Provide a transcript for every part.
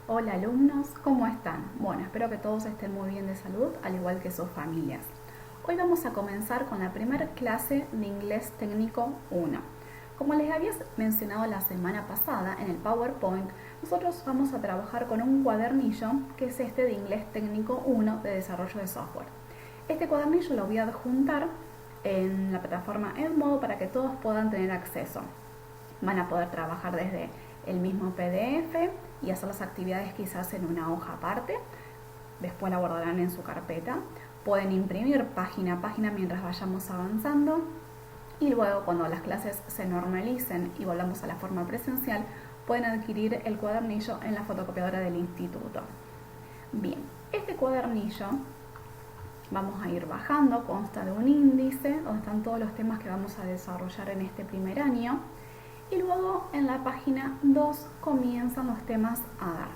Hola alumnos, ¿cómo están? Bueno, espero que todos estén muy bien de salud, al igual que sus familias. Hoy vamos a comenzar con la primera clase de Inglés Técnico 1. Como les había mencionado la semana pasada en el PowerPoint, nosotros vamos a trabajar con un cuadernillo que es este de Inglés Técnico 1 de desarrollo de software. Este cuadernillo lo voy a adjuntar en la plataforma Edmodo para que todos puedan tener acceso. Van a poder trabajar desde el mismo PDF y hacer las actividades quizás en una hoja aparte. Después la guardarán en su carpeta. Pueden imprimir página a página mientras vayamos avanzando. Y luego, cuando las clases se normalicen y volvamos a la forma presencial, pueden adquirir el cuadernillo en la fotocopiadora del instituto. Bien, este cuadernillo vamos a ir bajando, consta de un índice donde están todos los temas que vamos a desarrollar en este primer año. Y luego en la página 2 comienzan los temas a dar.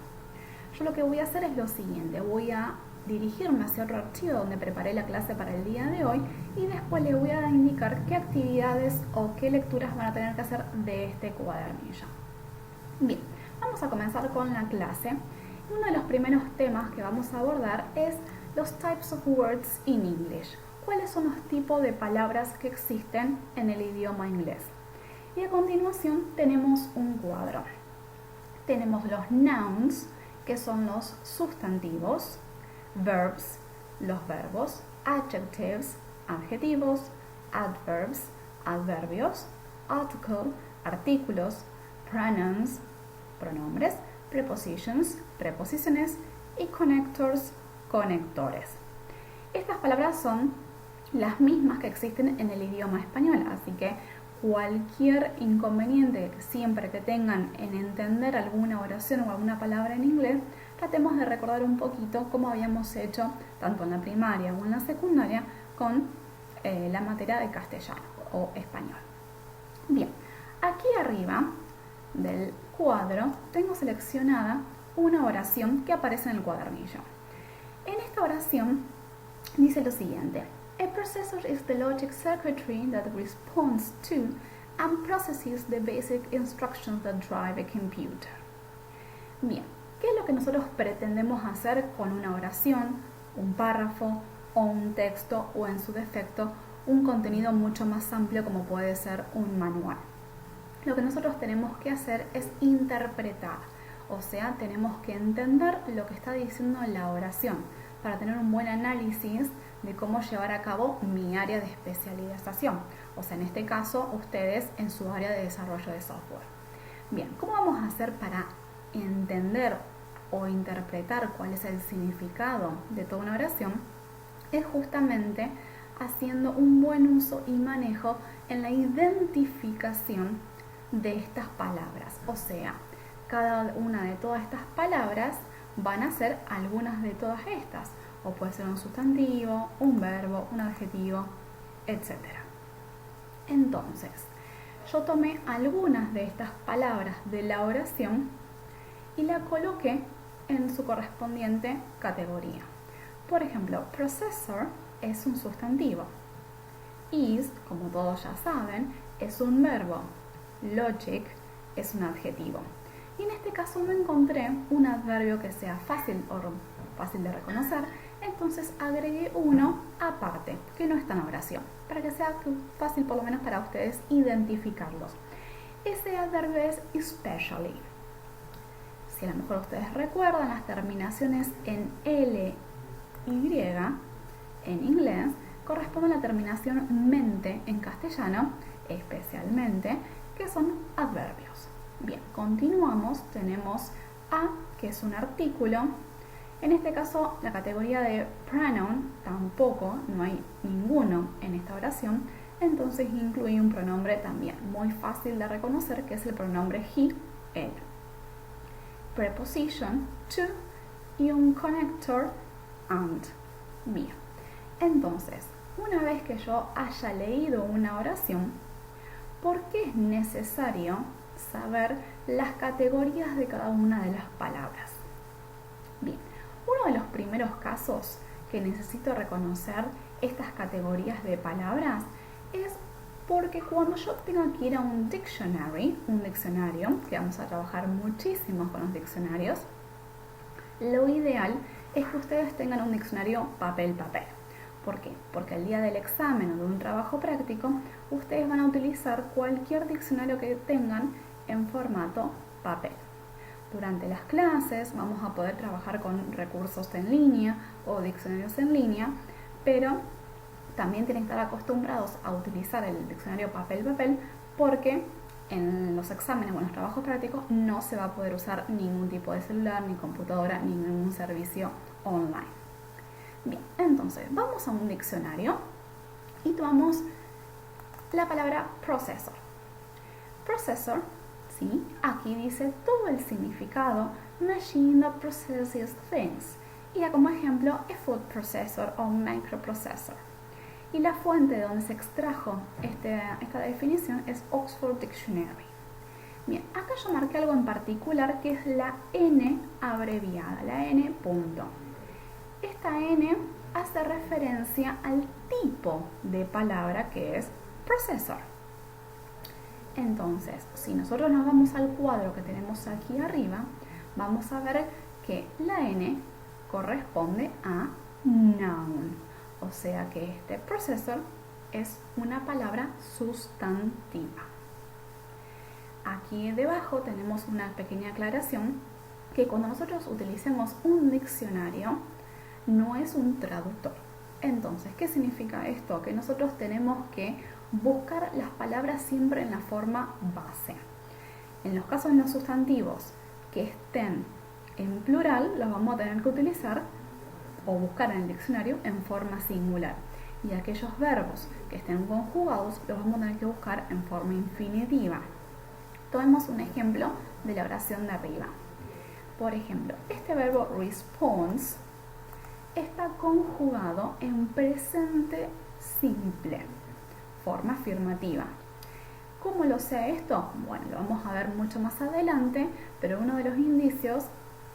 Yo lo que voy a hacer es lo siguiente, voy a dirigirme hacia otro archivo donde preparé la clase para el día de hoy y después les voy a indicar qué actividades o qué lecturas van a tener que hacer de este cuadernillo. Bien, vamos a comenzar con la clase. Uno de los primeros temas que vamos a abordar es los types of words in English. ¿Cuáles son los tipos de palabras que existen en el idioma inglés? Y a continuación tenemos un cuadro. Tenemos los nouns, que son los sustantivos, verbs, los verbos, adjectives, adjetivos, adverbs, adverbios, article, artículos, pronouns, pronombres, prepositions, preposiciones y connectors, conectores. Estas palabras son las mismas que existen en el idioma español, así que cualquier inconveniente siempre que tengan en entender alguna oración o alguna palabra en inglés, tratemos de recordar un poquito cómo habíamos hecho tanto en la primaria o en la secundaria con la materia de castellano o español. Bien, aquí arriba del cuadro tengo seleccionada una oración que aparece en el cuadernillo. En esta oración dice lo siguiente: a processor is the logic circuitry that responds to and processes the basic instructions that drive a computer. Bien, ¿qué es lo que nosotros pretendemos hacer con una oración, un párrafo o un texto o en su defecto un contenido mucho más amplio como puede ser un manual? Lo que nosotros tenemos que hacer es interpretar, o sea, tenemos que entender lo que está diciendo la oración para tener un buen análisis de cómo llevar a cabo mi área de especialización, o sea, en este caso, ustedes en su área de desarrollo de software. Bien, ¿cómo vamos a hacer para entender o interpretar cuál es el significado de toda una oración? Es justamente haciendo un buen uso y manejo en la identificación de estas palabras, o sea, cada una de todas estas palabras van a ser algunas de todas estas, o puede ser un sustantivo, un verbo, un adjetivo, etc. Entonces, yo tomé algunas de estas palabras de la oración y la coloqué en su correspondiente categoría. Por ejemplo, processor es un sustantivo. Is, como todos ya saben, es un verbo. Logic es un adjetivo. Y en este caso no encontré un adverbio que sea fácil de reconocer, entonces agregué uno aparte, que no está en oración, para que sea fácil por lo menos para ustedes identificarlos. Ese adverbio es especially. Si a lo mejor ustedes recuerdan, las terminaciones en L, Y en inglés corresponden a la terminación mente en castellano, especialmente, que son adverbios. Bien, continuamos, tenemos a, que es un artículo. En este caso, la categoría de pronoun tampoco, no hay ninguno en esta oración, entonces incluí un pronombre también muy fácil de reconocer, que es el pronombre he, él. Preposition, to, y un connector, and. Bien, entonces, una vez que yo haya leído una oración, ¿por qué es necesario saber las categorías de cada una de las palabras? Bien, uno de los primeros casos que necesito reconocer estas categorías de palabras es porque cuando yo tengo que ir a un diccionario, que vamos a trabajar muchísimo con los diccionarios, Lo ideal es que ustedes tengan un diccionario papel-papel. ¿Por qué? Porque el día del examen o de un trabajo práctico, ustedes van a utilizar cualquier diccionario que tengan en formato papel. Durante las clases vamos a poder trabajar con recursos en línea o diccionarios en línea, pero también tienen que estar acostumbrados a utilizar el diccionario papel-papel porque en los exámenes o en los trabajos prácticos no se va a poder usar ningún tipo de celular, ni computadora, ni ningún servicio online. Bien, entonces vamos a un diccionario y tomamos la palabra processor. Processor, ¿sí? Aquí dice todo el significado, machine that processes things. Y da como ejemplo a food processor o microprocessor. Y la fuente de donde se extrajo esta definición es Oxford Dictionary. Bien, acá yo marqué algo en particular que es la N abreviada, la N punto. Esta N hace referencia al tipo de palabra que es processor. Entonces, si nosotros nos vamos al cuadro que tenemos aquí arriba, vamos a ver que la N corresponde a noun. O sea que este processor es una palabra sustantiva. Aquí debajo tenemos una pequeña aclaración que cuando nosotros utilicemos un diccionario no es un traductor. Entonces, ¿qué significa esto? Que nosotros tenemos que buscar las palabras siempre en la forma base. En los casos de los sustantivos que estén en plural, los vamos a tener que utilizar o buscar en el diccionario en forma singular. Y aquellos verbos que estén conjugados los vamos a tener que buscar en forma infinitiva. Tomemos un ejemplo de la oración de arriba. Por ejemplo, este verbo response está conjugado en presente simple, forma afirmativa. ¿Cómo lo sé esto? Bueno, lo vamos a ver mucho más adelante, pero uno de los indicios,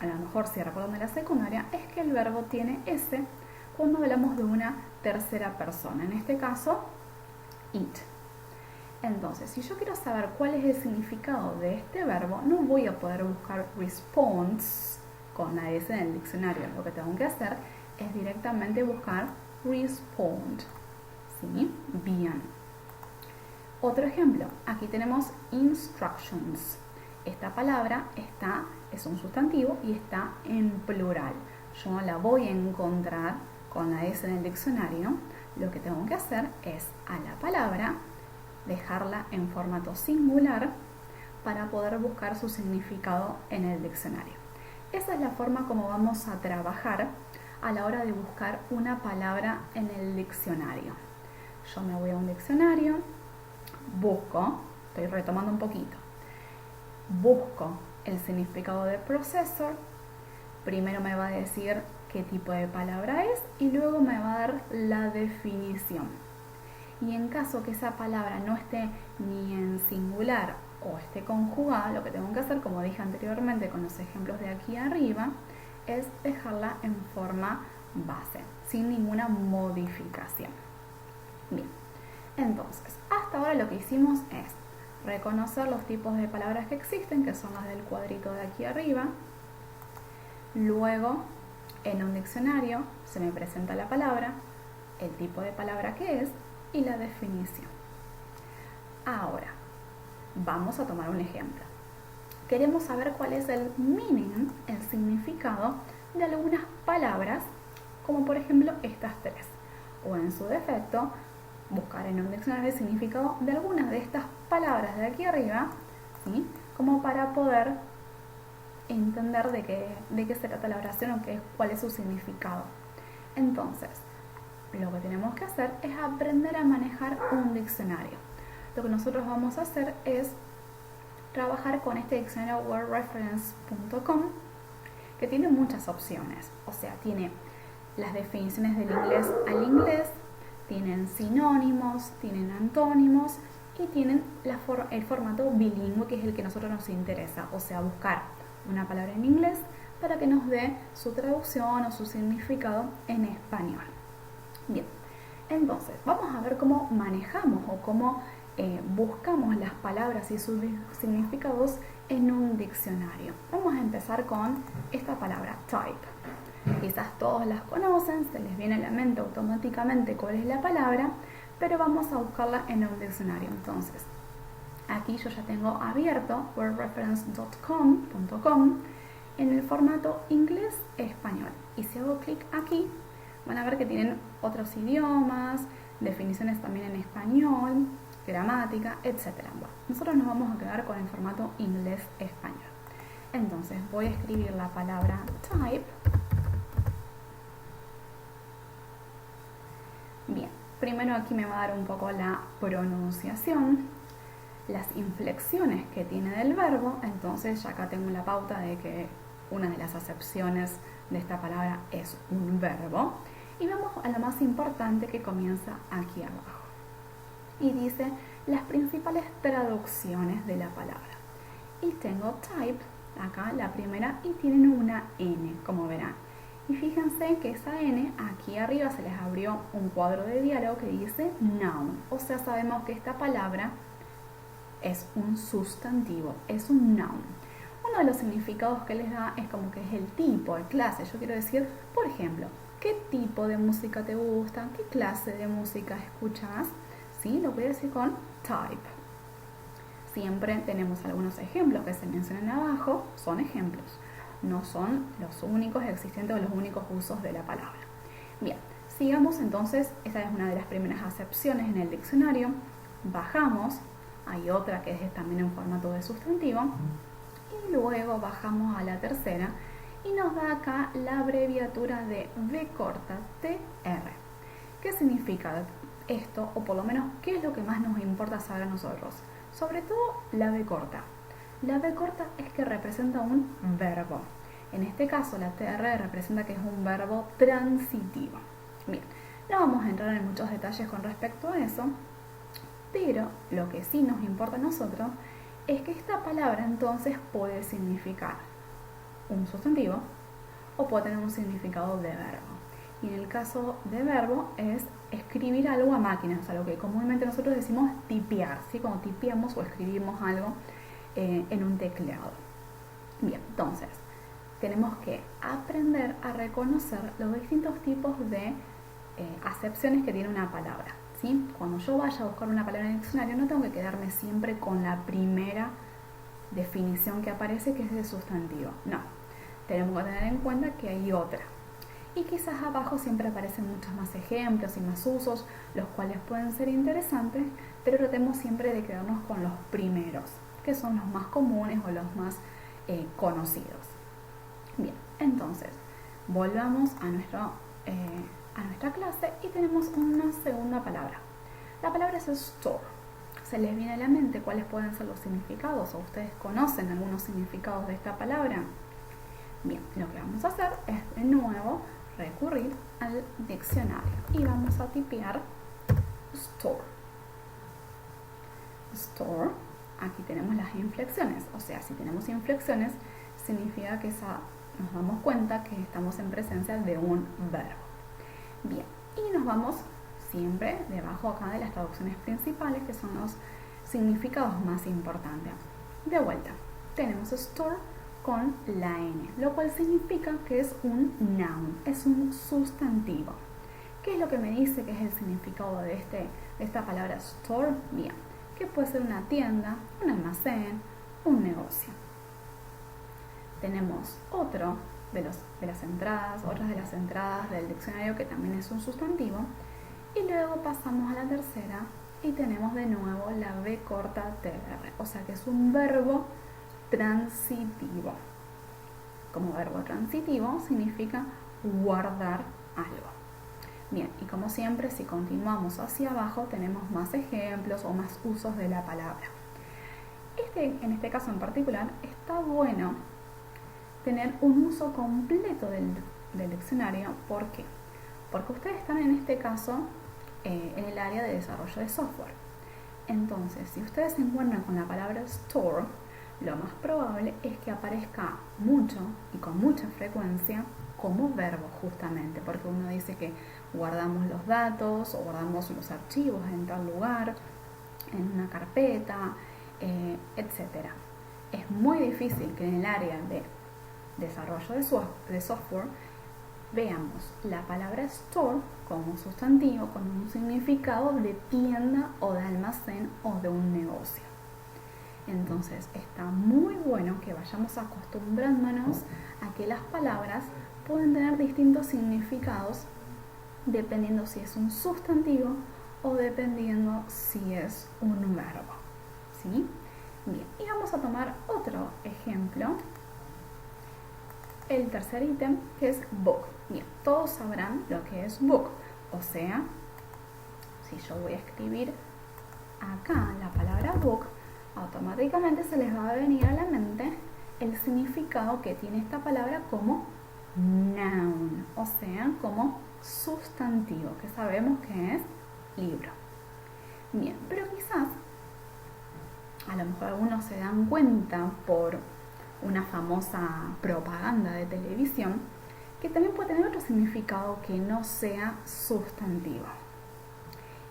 a lo mejor si recuerdan de la secundaria, es que el verbo tiene S cuando hablamos de una tercera persona, en este caso, it. Entonces, si yo quiero saber cuál es el significado de este verbo, no voy a poder buscar response con la S en el diccionario. Lo que tengo que hacer es directamente buscar respond. ¿Sí? Bien. Otro ejemplo, aquí tenemos instructions. Esta palabra es un sustantivo y está en plural. Yo no la voy a encontrar con la S en el diccionario. Lo que tengo que hacer es a la palabra dejarla en formato singular para poder buscar su significado en el diccionario. Esa es la forma como vamos a trabajar a la hora de buscar una palabra en el diccionario. Yo me voy a un diccionario, busco, estoy retomando un poquito, busco el significado de processor, primero me va a decir qué tipo de palabra es y luego me va a dar la definición. Y en caso que esa palabra no esté ni en singular o esté conjugada, lo que tengo que hacer, como dije anteriormente con los ejemplos de aquí arriba, es dejarla en forma base, sin ninguna modificación. Bien, entonces, hasta ahora lo que hicimos es reconocer los tipos de palabras que existen, que son las del cuadrito de aquí arriba. Luego, en un diccionario se me presenta la palabra, el tipo de palabra que es y la definición. Ahora, vamos a tomar un ejemplo. Queremos saber cuál es el meaning, el significado de algunas palabras, como por ejemplo estas tres. O en su defecto, buscar en un diccionario el significado de algunas de estas palabras de aquí arriba, ¿sí? Como para poder entender de qué se trata la oración o cuál es su significado. Entonces, lo que tenemos que hacer es aprender a manejar un diccionario. Lo que nosotros vamos a hacer es trabajar con este diccionario wordreference.com, que tiene muchas opciones. O sea, tiene las definiciones del inglés al inglés, tienen sinónimos, tienen antónimos y tienen el formato bilingüe, que es el que a nosotros nos interesa. O sea, buscar una palabra en inglés para que nos dé su traducción o su significado en español. Bien, entonces vamos a ver cómo manejamos o cómo buscamos las palabras y sus significados en un diccionario. Vamos a empezar con esta palabra, type. Quizás todos las conocen, se les viene a la mente automáticamente cuál es la palabra, pero vamos a buscarla en un diccionario. Entonces, aquí yo ya tengo abierto wordreference.com en el formato inglés-español. Y si hago clic aquí, van a ver que tienen otros idiomas, definiciones también en español, gramática, etc. Bueno, nosotros nos vamos a quedar con el formato inglés-español. Entonces voy a escribir la palabra type. Bien, primero aquí me va a dar un poco la pronunciación, las inflexiones que tiene del verbo. Entonces ya acá tengo la pauta de que una de las acepciones de esta palabra es un verbo. Y vamos a lo más importante que comienza aquí abajo. Y dice las principales traducciones de la palabra. Y tengo type, acá la primera, y tienen una N, como verán. Y fíjense que esa N, aquí arriba se les abrió un cuadro de diálogo que dice noun. O sea, sabemos que esta palabra es un sustantivo, es un noun. Uno de los significados que les da es como que es el tipo, el clase. Yo quiero decir, por ejemplo, ¿qué tipo de música te gusta? ¿Qué clase de música escuchas? ¿Sí? Lo voy a decir con type. Siempre tenemos algunos ejemplos que se mencionan abajo, son ejemplos. No son los únicos existentes o los únicos usos de la palabra. Bien, sigamos entonces. Esa es una de las primeras acepciones en el diccionario. Bajamos, hay otra que es también en formato de sustantivo. Y luego bajamos a la tercera y nos da acá la abreviatura de V corta TR. ¿Qué significa esto? O por lo menos, ¿qué es lo que más nos importa saber a nosotros? Sobre todo la V corta. La V corta es que representa un verbo. En este caso la TR representa que es un verbo transitivo. Bien, no vamos a entrar en muchos detalles con respecto a eso, pero lo que sí nos importa a nosotros es que esta palabra entonces puede significar un sustantivo o puede tener un significado de verbo. Y en el caso de verbo es escribir algo a máquina, o sea, lo que comúnmente nosotros decimos tipear, ¿sí? Cuando tipeamos o escribimos algo en un teclado. Bien, entonces tenemos que aprender a reconocer los distintos tipos de acepciones que tiene una palabra, ¿sí? Cuando yo vaya a buscar una palabra en el diccionario no tengo que quedarme siempre con la primera definición que aparece, que es de sustantivo. No, tenemos que tener en cuenta que hay otra. Y quizás abajo siempre aparecen muchos más ejemplos y más usos, los cuales pueden ser interesantes, pero tratemos siempre de quedarnos con los primeros, que son los más comunes o los más conocidos. Bien, entonces, volvamos a nuestra clase y tenemos una segunda palabra. La palabra es store. ¿Se les viene a la mente cuáles pueden ser los significados o ustedes conocen algunos significados de esta palabra? Bien, lo que vamos a hacer es de nuevo recurrir al diccionario y vamos a tipear store. Store, aquí tenemos las inflexiones, o sea, si tenemos inflexiones significa que nos damos cuenta que estamos en presencia de un verbo. Bien, y nos vamos siempre debajo acá de las traducciones principales, que son los significados más importantes. De vuelta, tenemos store con la N, lo cual significa que es un noun, es un sustantivo. ¿Qué es lo que me dice que es el significado de esta palabra store? Bien, que puede ser una tienda, un almacén, un negocio. Tenemos otras de las entradas del diccionario que también es un sustantivo. Y luego pasamos a la tercera y tenemos de nuevo la V corta TR, o sea que es un verbo transitivo. Como verbo transitivo significa guardar algo. Bien, y como siempre, si continuamos hacia abajo tenemos más ejemplos o más usos de la palabra. En este caso en particular está bueno tener un uso completo del diccionario. ¿Por qué? Porque ustedes están en este caso en el área de desarrollo de software. Entonces, si ustedes se encuentran con la palabra store, lo más probable es que aparezca mucho y con mucha frecuencia como verbo, justamente, porque uno dice que guardamos los datos o guardamos los archivos en tal lugar, en una carpeta, etc. es muy difícil que en el área de desarrollo de software veamos la palabra store como sustantivo con un significado de tienda o de almacén o de un negocio. Entonces está muy bueno que vayamos acostumbrándonos a que las palabras pueden tener distintos significados dependiendo si es un sustantivo o dependiendo si es un verbo. ¿Sí? Bien, y vamos a tomar otro ejemplo. El tercer ítem, que es book. Bien, todos sabrán lo que es book. O sea, si yo voy a escribir acá la palabra book, automáticamente se les va a venir a la mente el significado que tiene esta palabra como noun, o sea, como sustantivo, que sabemos que es libro. Bien, pero quizás a lo mejor algunos se dan cuenta por una famosa propaganda de televisión que también puede tener otro significado que no sea sustantivo.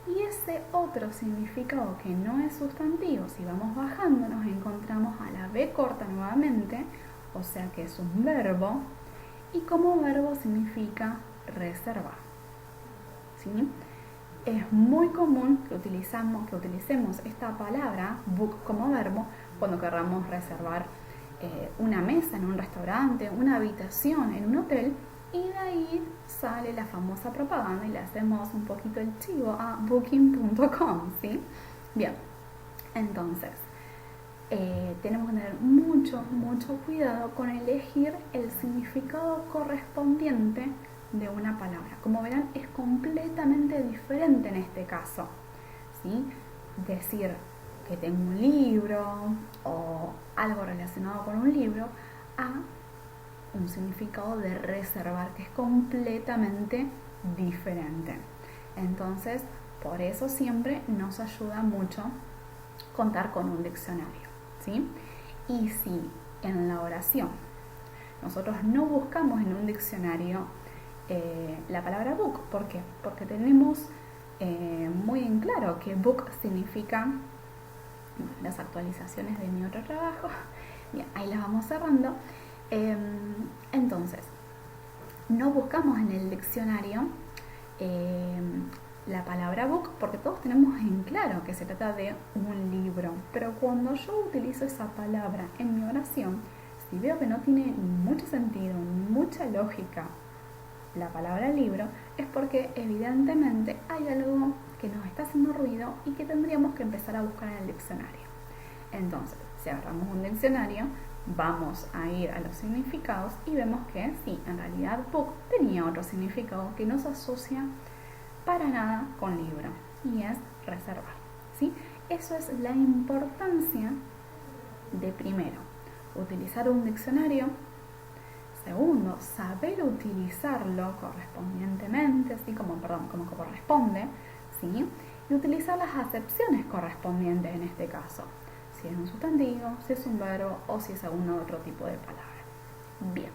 Y ese otro significado que no es sustantivo, si vamos bajando nos encontramos a la B corta nuevamente, o sea que es un verbo, y como verbo significa reservar. ¿Sí? Es muy común que utilicemos esta palabra book como verbo cuando querramos reservar una mesa en un restaurante, una habitación en un hotel, y de ahí sale la famosa propaganda y le hacemos un poquito el chivo a booking.com, ¿sí? Bien, entonces tenemos que tener mucho cuidado con elegir el significado correspondiente de una palabra. Como verán, es completamente diferente en este caso, ¿sí? Decir que tengo un libro o algo relacionado con un libro a un significado de reservar, que es completamente diferente. Entonces, por eso siempre nos ayuda mucho contar con un diccionario, ¿sí? Y si en la oración nosotros no buscamos en un diccionario la palabra book, ¿por qué? Porque tenemos muy en claro que book significa las actualizaciones de mi otro trabajo. Bien, ahí las vamos cerrando. Entonces, no buscamos en el diccionario la palabra book porque todos tenemos en claro que se trata de un libro, pero cuando yo utilizo esa palabra en mi oración, si veo que no tiene mucho sentido, ni mucha lógica la palabra libro, es porque evidentemente hay algo que nos está haciendo ruido y que tendríamos que empezar a buscar en el diccionario. Entonces, si agarramos un diccionario, vamos a ir a los significados y vemos que sí, en realidad book tenía otro significado que no se asocia para nada con libro, y es reservar, ¿sí? Eso es la importancia de, primero, utilizar un diccionario. Segundo, saber utilizarlo correspondientemente, así como corresponde, ¿sí? Y utilizar las acepciones correspondientes en este caso, si es un sustantivo, si es un verbo o si es algún otro tipo de palabra. Bien.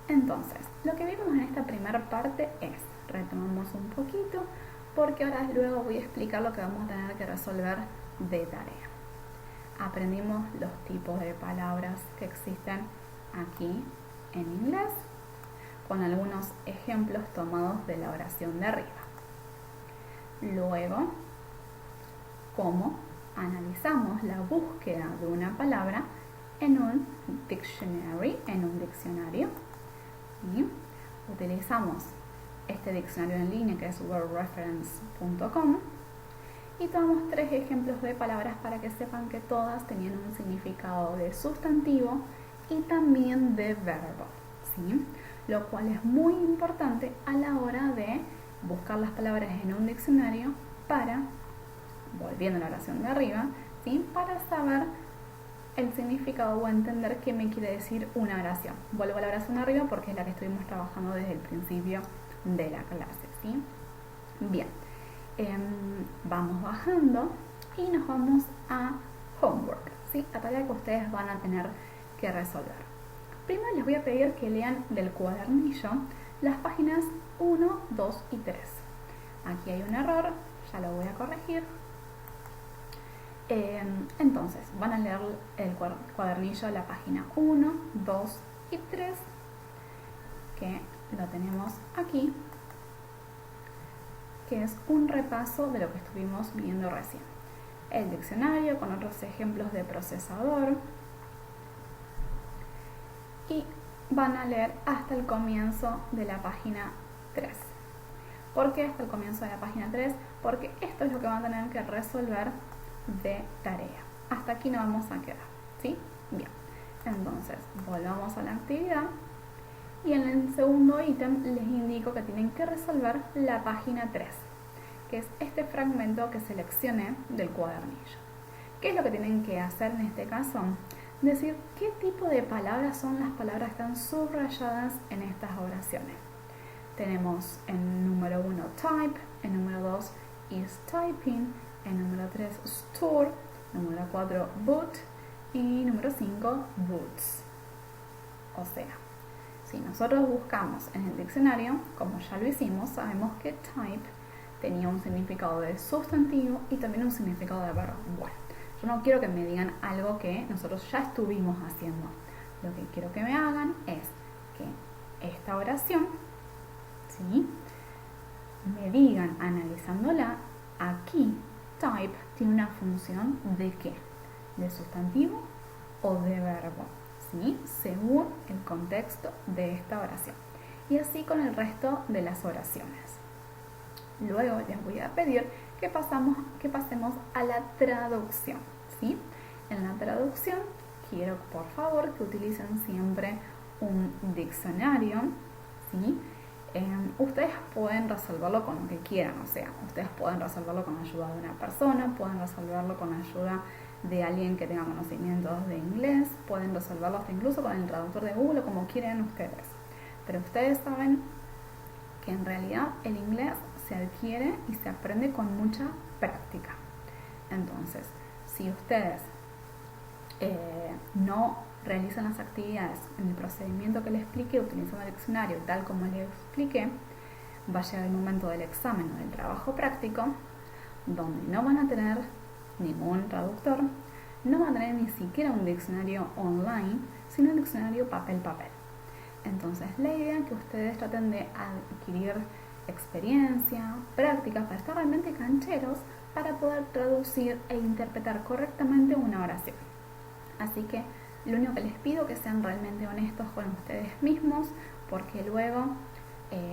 Entonces, lo que vimos en esta primera parte es, retomamos un poquito, porque ahora luego voy a explicar lo que vamos a tener que resolver de tarea. Aprendimos los tipos de palabras que existen aquí en inglés, con algunos ejemplos tomados de la oración de arriba. Luego, cómo analizamos la búsqueda de una palabra en un dictionary, en un diccionario. ¿Sí? Utilizamos este diccionario en línea que es wordreference.com y tomamos 3 ejemplos de palabras para que sepan que todas tenían un significado de sustantivo y también de verbo, ¿sí? Lo cual es muy importante a la hora de buscar las palabras en un diccionario para, volviendo a la oración de arriba, ¿sí? Para saber el significado o entender qué me quiere decir una oración. Vuelvo a la oración de arriba porque es la que estuvimos trabajando desde el principio de la clase, ¿sí? Bien, vamos bajando y nos vamos a homework, ¿sí? La tarea que ustedes van a tener que resolver. Primero les voy a pedir que lean del cuadernillo las páginas 1, 2 y 3. Aquí hay un error, ya lo voy a corregir. Entonces, van a leer el cuadernillo, la página 1, 2 y 3, que lo tenemos aquí, que es un repaso de lo que estuvimos viendo recién. El diccionario con otros ejemplos de procesador, y van a leer hasta el comienzo de la página 3. ¿Por qué hasta el comienzo de la página 3? Porque esto es lo que van a tener que resolver de tarea. Hasta aquí nos vamos a quedar, ¿sí? Bien, entonces volvamos a la actividad y en el segundo ítem les indico que tienen que resolver la página 3, que es este fragmento que seleccioné del cuadernillo. ¿Qué es lo que tienen que hacer en este caso? Decir qué tipo de palabras son las palabras que están subrayadas en estas oraciones. Tenemos en número 1 type, en número 2 is typing, en número 3 store, número 4 boot y número 5 boots. O sea, si nosotros buscamos en el diccionario, como ya lo hicimos, sabemos que type tenía un significado de sustantivo y también un significado de verbo. Bueno, yo no quiero que me digan algo que nosotros ya estuvimos haciendo. Lo que quiero que me hagan es que esta oración, ¿sí?, me digan, analizándola, aquí type tiene una función de ¿qué? ¿De sustantivo o de verbo? ¿Sí? Según el contexto de esta oración. Y así con el resto de las oraciones. Luego les voy a pedir que pasemos a la traducción, ¿sí? En la traducción quiero por favor que utilicen siempre un diccionario, ¿sí? Ustedes pueden resolverlo con lo que quieran, o sea, ustedes pueden resolverlo con ayuda de una persona, pueden resolverlo con ayuda de alguien que tenga conocimientos de inglés, pueden resolverlo hasta incluso con el traductor de Google, como quieran ustedes. Pero ustedes saben que en realidad el inglés se adquiere y se aprende con mucha práctica. Entonces, si ustedes no realizan las actividades en el procedimiento que les expliqué utilizando el diccionario tal como les expliqué, va a llegar el momento del examen o del trabajo práctico donde no van a tener ningún traductor, no van a tener ni siquiera un diccionario online, sino un diccionario papel. Entonces la idea es que ustedes traten de adquirir experiencia, práctica, para estar realmente cancheros para poder traducir e interpretar correctamente una oración. Así que lo único que les pido es que sean realmente honestos con ustedes mismos, porque luego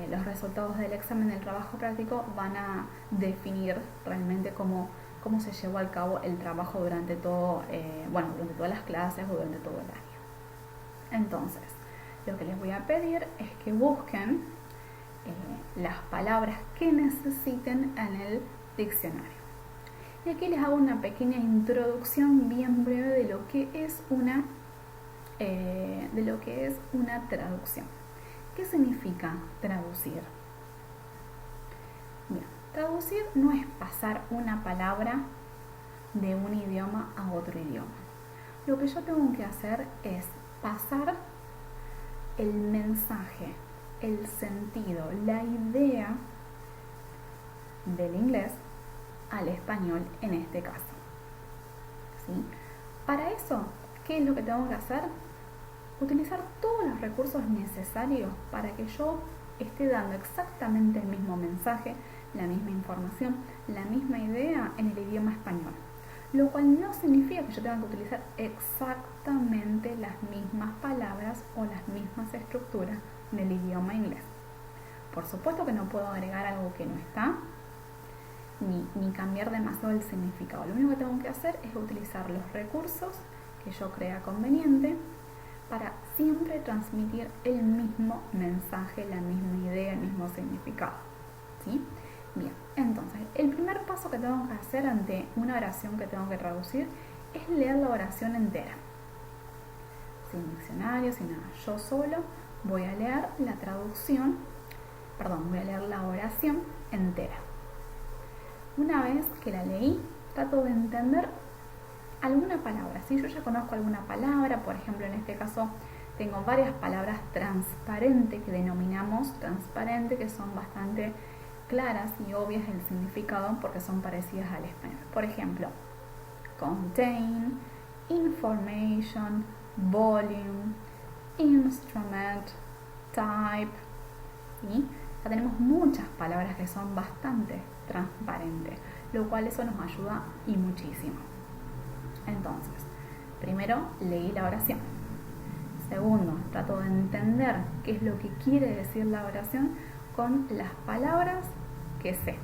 los resultados del examen del trabajo práctico van a definir realmente cómo se llevó a cabo el trabajo durante durante todas las clases o durante todo el año. Entonces, lo que les voy a pedir es que busquen las palabras que necesiten en el diccionario. Y aquí les hago una pequeña introducción bien breve de lo que es una traducción. ¿Qué significa traducir? Bien, traducir no es pasar una palabra de un idioma a otro idioma. Lo que yo tengo que hacer es pasar el mensaje, el sentido, la idea del inglés al español en este caso, ¿sí? Para eso, ¿qué es lo que tengo que hacer? Utilizar todos los recursos necesarios para que yo esté dando exactamente el mismo mensaje, la misma información, la misma idea en el idioma español. Lo cual no significa que yo tenga que utilizar exactamente las mismas palabras o las mismas estructuras del idioma inglés. Por supuesto que no puedo agregar algo que no está, ni cambiar demasiado el significado. Lo único que tengo que hacer es utilizar los recursos que yo crea conveniente para siempre transmitir el mismo mensaje, la misma idea, el mismo significado, ¿sí? Bien, entonces, el primer paso que tengo que hacer ante una oración que tengo que traducir es leer la oración entera. Sin diccionario, sin nada. Yo solo voy a leer voy a leer la oración entera. Una vez que la leí, trato de entender alguna palabra. Si yo ya conozco alguna palabra, por ejemplo, en este caso tengo varias palabras transparente que denominamos transparente, que son bastante claras y obvias el significado porque son parecidas al español. Por ejemplo, contain, information, volume, instrument, type, ¿sí? Ya tenemos muchas palabras que son bastante transparentes, lo cual eso nos ayuda y muchísimo. Entonces, primero leí la oración. Segundo, trato de entender qué es lo que quiere decir la oración con las palabras que sé.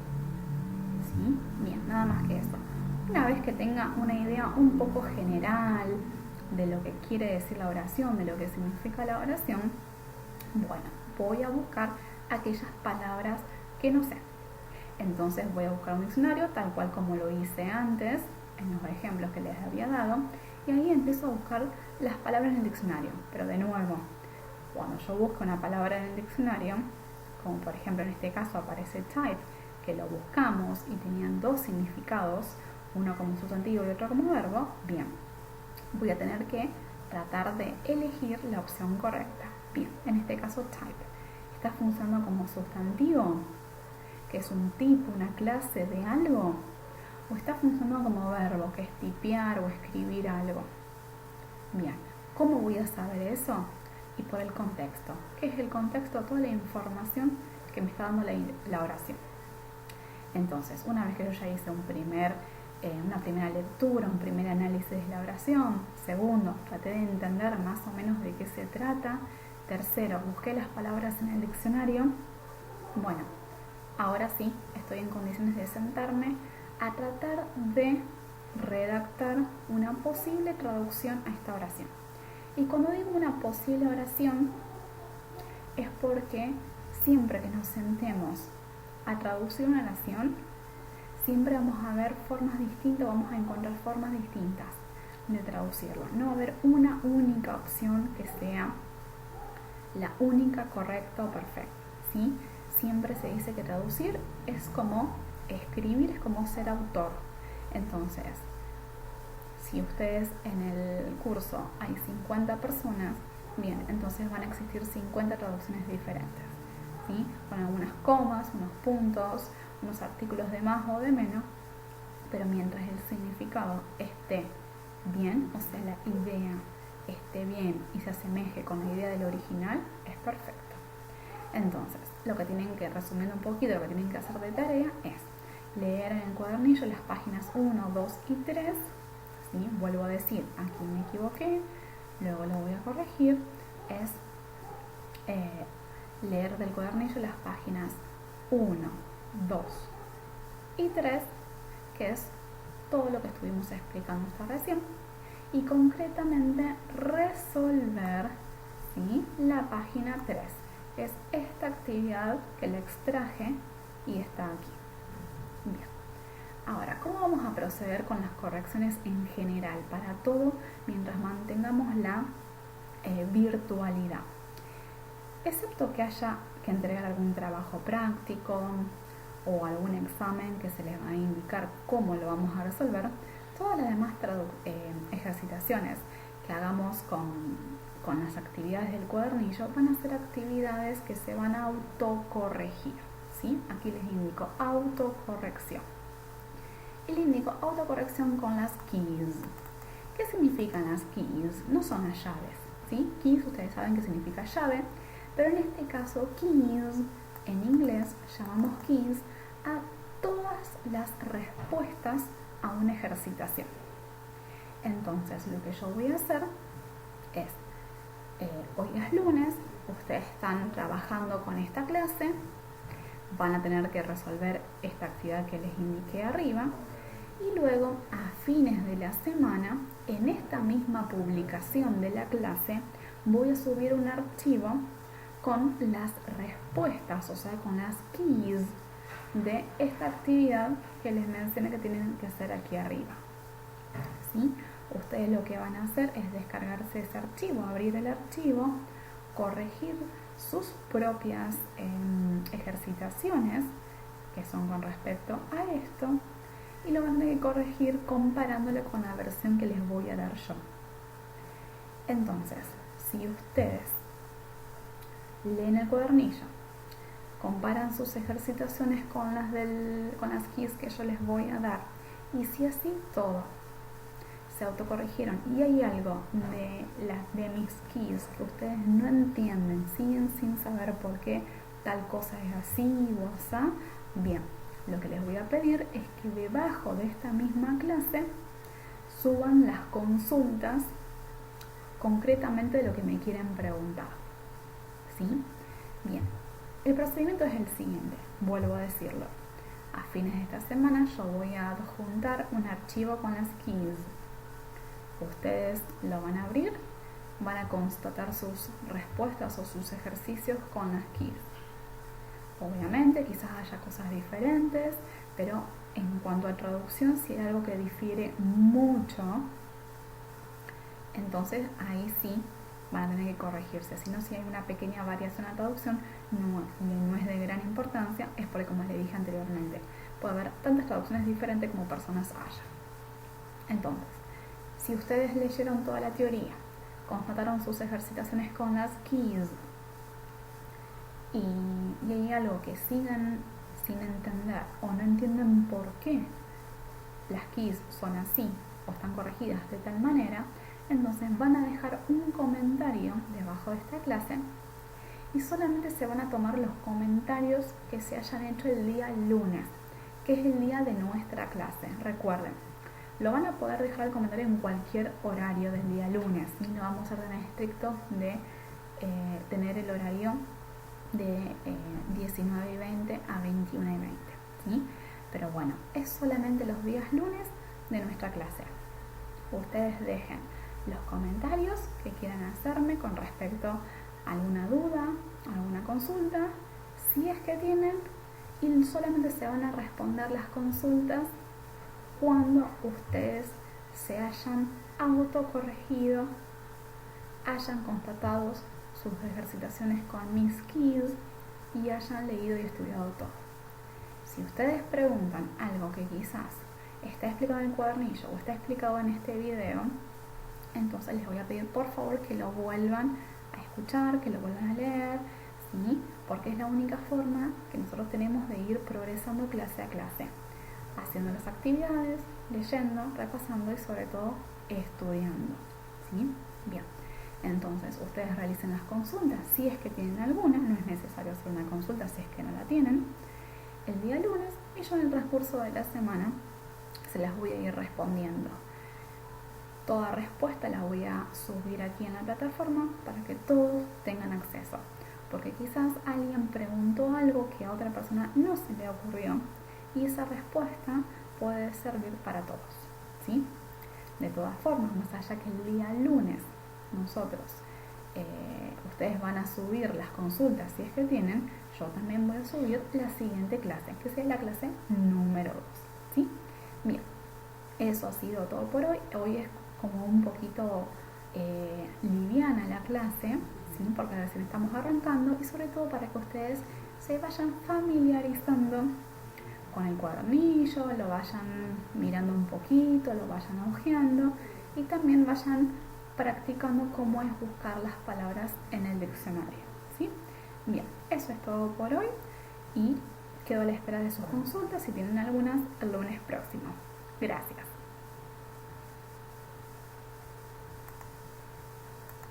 ¿Sí? Bien, nada más que eso. Una vez que tenga una idea un poco general de lo que quiere decir la oración, de lo que significa la oración, bueno, voy a buscar aquellas palabras que no sé. Entonces voy a buscar un diccionario tal cual como lo hice antes en los ejemplos que les había dado, y ahí empiezo a buscar las palabras en el diccionario. Pero de nuevo, cuando yo busco una palabra en el diccionario, como por ejemplo en este caso aparece type, que lo buscamos y tenían dos significados, uno como sustantivo y otro como verbo, bien, voy a tener que tratar de elegir la opción correcta. Bien, en este caso type está funcionando como sustantivo, que es un tipo, una clase de algo, o está funcionando como verbo, que es tipear o escribir algo. Bien, ¿cómo voy a saber eso? Y por el contexto. ¿Qué es el contexto? Toda la información que me está dando la oración. Entonces, una vez que yo ya hice una primera lectura, un primer análisis de la oración, segundo, traté de entender más o menos de qué se trata, tercero, busqué las palabras en el diccionario, bueno, ahora sí estoy en condiciones de sentarme a tratar de redactar una posible traducción a esta oración. Y cuando digo una posible oración es porque siempre que nos sentemos a traducir una oración, siempre vamos a ver formas distintas, vamos a encontrar formas distintas de traducirlo. No va a haber una única opción que sea la única correcta o perfecta, ¿sí? Siempre se dice que traducir es como escribir, es como ser autor. Entonces, si ustedes en el curso hay 50 personas, bien, entonces van a existir 50 traducciones diferentes, ¿sí? Con algunas comas, unos puntos, unos artículos de más o de menos, pero mientras el significado esté bien, o sea, la idea esté bien y se asemeje con la idea del original, es perfecto. Entonces, lo que tienen que, resumiendo un poquito, lo que tienen que hacer de tarea es leer en el cuadernillo las páginas 1, 2 y 3, ¿sí? Vuelvo a decir, aquí me equivoqué, luego lo voy a corregir, es leer del cuadernillo las páginas 1, 2 y 3, que es todo lo que estuvimos explicando hasta recién, y concretamente resolver, ¿sí?, la página 3, que es esta actividad que le extraje y está aquí. Bien. Ahora, ¿cómo vamos a proceder con las correcciones en general para todo mientras mantengamos la virtualidad? Excepto que haya que entregar algún trabajo práctico o algún examen que se les va a indicar cómo lo vamos a resolver, todas las demás ejercitaciones que hagamos con las actividades del cuadernillo van a ser actividades que se van a autocorregir, ¿sí? Aquí les indico autocorrección. Y les indico autocorrección con las keys. ¿Qué significan las keys? No son las llaves, ¿sí? Keys, ustedes saben que significa llave, pero en este caso keys, en inglés llamamos keys a todas las respuestas a una ejercitación. Entonces lo que yo voy a hacer es, hoy es lunes, ustedes están trabajando con esta clase, van a tener que resolver esta actividad que les indiqué arriba, y luego a fines de la semana, en esta misma publicación de la clase, voy a subir un archivo con las respuestas, o sea, con las keys de esta actividad que les mencioné que tienen que hacer aquí arriba, ¿sí? Ustedes lo que van a hacer es descargarse ese archivo, abrir el archivo, corregir sus propias ejercitaciones que son con respecto a esto, y lo van a tener que corregir comparándolo con la versión que les voy a dar yo. Entonces, si ustedes leen el cuadernillo, comparan sus ejercitaciones con las keys que yo les voy a dar, y si así todo se autocorrigieron y hay algo de mis keys que ustedes no entienden, siguen sin saber por qué tal cosa es así o así, bien, lo que les voy a pedir es que debajo de esta misma clase suban las consultas concretamente de lo que me quieren preguntar. ¿Sí? Bien, el procedimiento es el siguiente, vuelvo a decirlo. A fines de esta semana yo voy a adjuntar un archivo con las keys. Ustedes lo van a abrir, van a constatar sus respuestas o sus ejercicios con las keys. Obviamente quizás haya cosas diferentes, pero en cuanto a traducción, si hay algo que difiere mucho, entonces ahí sí van a tener que corregirse. Si no, si hay una pequeña variación en la traducción, no es de gran importancia, es porque, como les dije anteriormente, puede haber tantas traducciones diferentes como personas haya. Entonces, si ustedes leyeron toda la teoría, constataron sus ejercitaciones con las keys y hay algo que sigan sin entender o no entienden por qué las keys son así o están corregidas de tal manera, entonces van a dejar un comentario debajo de esta clase y solamente se van a tomar los comentarios que se hayan hecho el día lunes, que es el día de nuestra clase. Recuerden, lo van a poder dejar el comentario en cualquier horario del día lunes y no vamos a ser tan estrictos de tener el horario de 19:20 a 21:20, ¿sí? Pero bueno, es solamente los días lunes de nuestra clase. Ustedes dejen los comentarios que quieran hacerme con respecto a alguna duda, alguna consulta, si es que tienen, y solamente se van a responder las consultas cuando ustedes se hayan autocorregido, hayan constatado sus ejercitaciones con mis keys y hayan leído y estudiado todo. Si ustedes preguntan algo que quizás está explicado en el cuadernillo o está explicado en este video, entonces les voy a pedir por favor que lo vuelvan a escuchar, que lo vuelvan a leer, ¿sí? Porque es la única forma que nosotros tenemos de ir progresando clase a clase, haciendo las actividades, leyendo, repasando y sobre todo estudiando, ¿sí? Bien, entonces ustedes realicen las consultas si es que tienen alguna, no es necesario hacer una consulta si es que no la tienen, el día lunes, y yo en el transcurso de la semana se las voy a ir respondiendo. Toda respuesta la voy a subir aquí en la plataforma para que todos tengan acceso, porque quizás alguien preguntó algo que a otra persona no se le ocurrió y esa respuesta puede servir para todos, ¿sí? De todas formas, más allá que el día lunes ustedes van a subir las consultas si es que tienen, yo también voy a subir la siguiente clase, que sea la clase número 2, ¿sí? Bien, eso ha sido todo por hoy. Hoy es como un poquito liviana la clase, ¿sí? Porque recién estamos arrancando y sobre todo para que ustedes se vayan familiarizando con el cuadernillo, lo vayan mirando un poquito, lo vayan hojeando y también vayan practicando cómo es buscar las palabras en el diccionario, ¿sí? Bien, eso es todo por hoy y quedo a la espera de sus consultas si tienen algunas el lunes próximo. Gracias.